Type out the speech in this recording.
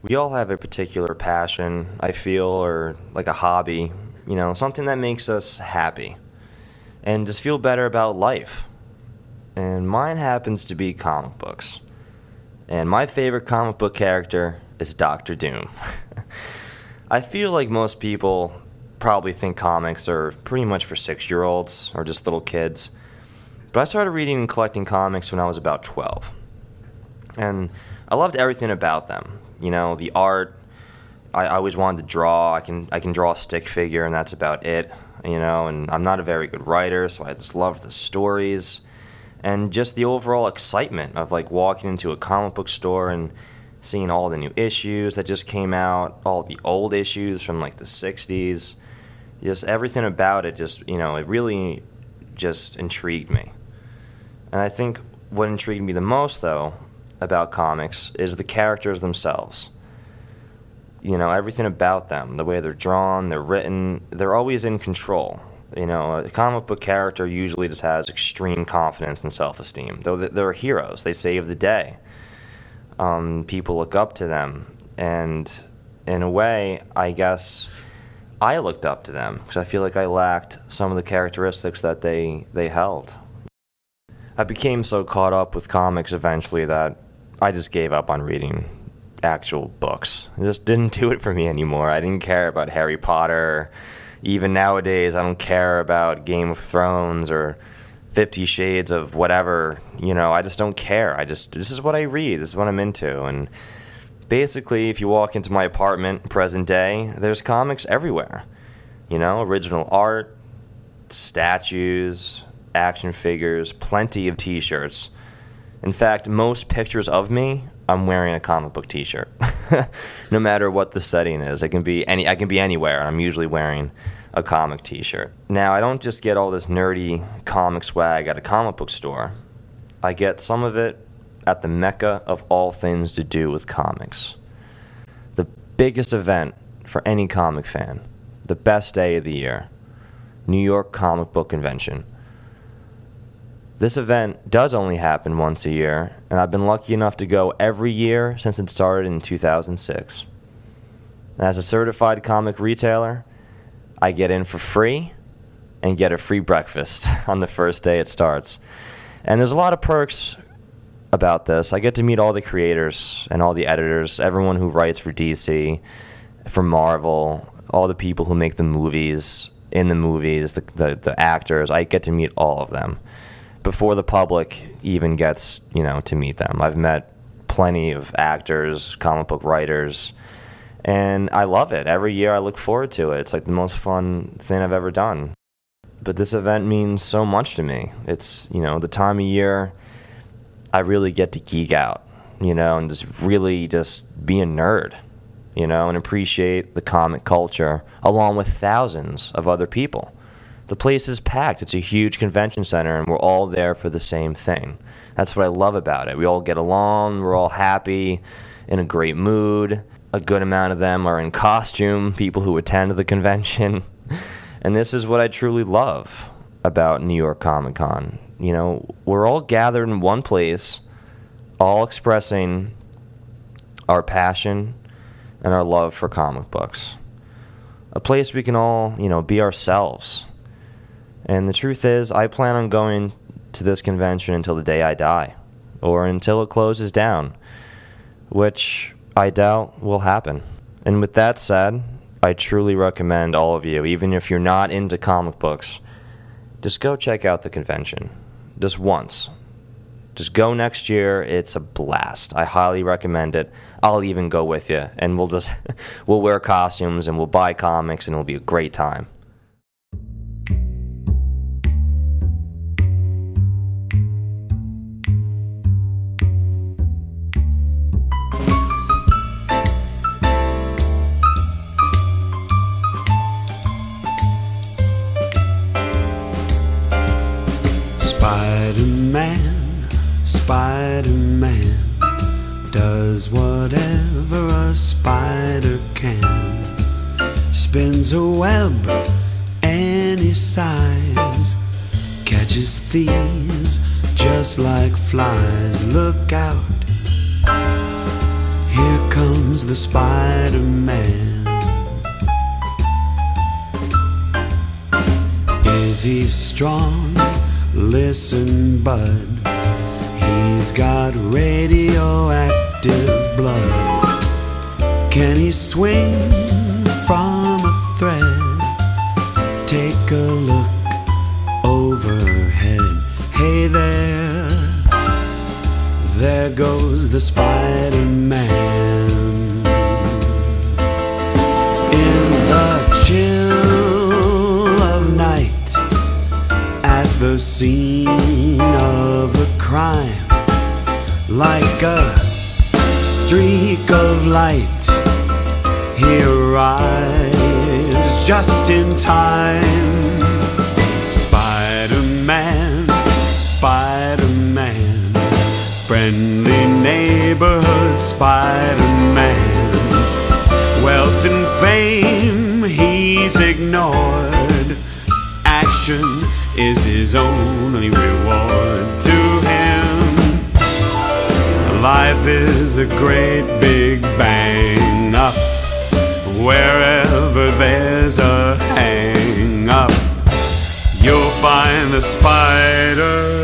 We all have a particular passion, I feel, or like a hobby, something that makes us happy and just feel better about life. And mine happens to be comic books. And my favorite comic book character is Doctor Doom. I feel like most people probably think comics are pretty much for 6-year-olds or just little kids. But I started reading and collecting comics when I was about 12. And I loved everything about them. The art. I always wanted to draw. I can draw a stick figure, and that's about it. And I'm not a very good writer, so I just loved the stories and just the overall excitement of like walking into a comic book store and seeing all the new issues that just came out, all the old issues from like the 60s. Just everything about it it really just intrigued me. And I think what intrigued me the most, though, about comics is the characters themselves. Everything about them, the way they're drawn, they're written, they're always in control. A comic book character usually just has extreme confidence and self-esteem. They're heroes. They save the day. People look up to them. And in a way, I guess I looked up to them because I feel like I lacked some of the characteristics that they held. I became so caught up with comics eventually that I just gave up on reading actual books. It just didn't do it for me anymore. I didn't care about Harry Potter. Even nowadays, I don't care about Game of Thrones or 50 Shades of whatever. I just don't care. This is what I read. This is what I'm into. And basically, if you walk into my apartment present day, there's comics everywhere. Original art, statues, action figures, plenty of t-shirts. In fact, most pictures of me, I'm wearing a comic book t-shirt. No matter what the setting is. I can be anywhere, and I'm usually wearing a comic t-shirt. Now, I don't just get all this nerdy comic swag at a comic book store. I get some of it at the mecca of all things to do with comics. The biggest event for any comic fan. The best day of the year. New York Comic Book Convention. This event does only happen once a year, and I've been lucky enough to go every year since it started in 2006. And as a certified comic retailer, I get in for free and get a free breakfast on the first day it starts. And there's a lot of perks about this. I get to meet all the creators and all the editors, everyone who writes for DC, for Marvel, all the people who make the movies, in the movies, the actors. I get to meet all of them before the public even gets, to meet them. I've met plenty of actors, comic book writers, and I love it. Every year I look forward to it. It's like the most fun thing I've ever done. But this event means so much to me. It's, the time of year I really get to geek out, and just really just be a nerd, and appreciate the comic culture along with thousands of other people. The place is packed. It's a huge convention center, and we're all there for the same thing. That's what I love about it. We all get along. We're all happy, in a great mood. A good amount of them are in costume, people who attend the convention. And this is what I truly love about New York Comic Con. We're all gathered in one place, all expressing our passion and our love for comic books. A place we can all, be ourselves. And the truth is, I plan on going to this convention until the day I die, or until it closes down, which I doubt will happen. And with that said, I truly recommend all of you, even if you're not into comic books, just go check out the convention. Just once. Just go next year. It's a blast. I highly recommend it. I'll even go with you, and we'll wear costumes, and we'll buy comics, and it'll be a great time. Spider-Man, Spider-Man does whatever a spider can. Spins a web any size, catches thieves just like flies. Look out, here comes the Spider-Man. Is he strong? Listen, bud, he's got radioactive blood. Can he swing from a thread? Take a look overhead. Hey there, there goes the Spider-Man. In the chill of night, at the scene of a crime, like a streak of light, he arrives just in time. Spider-Man, Spider-Man, friendly neighborhood Spider-Man. Wealth and fame he's ignored. Action is his only reward. To him, life is a great big bang up. Wherever there's a hang up, you'll find the spider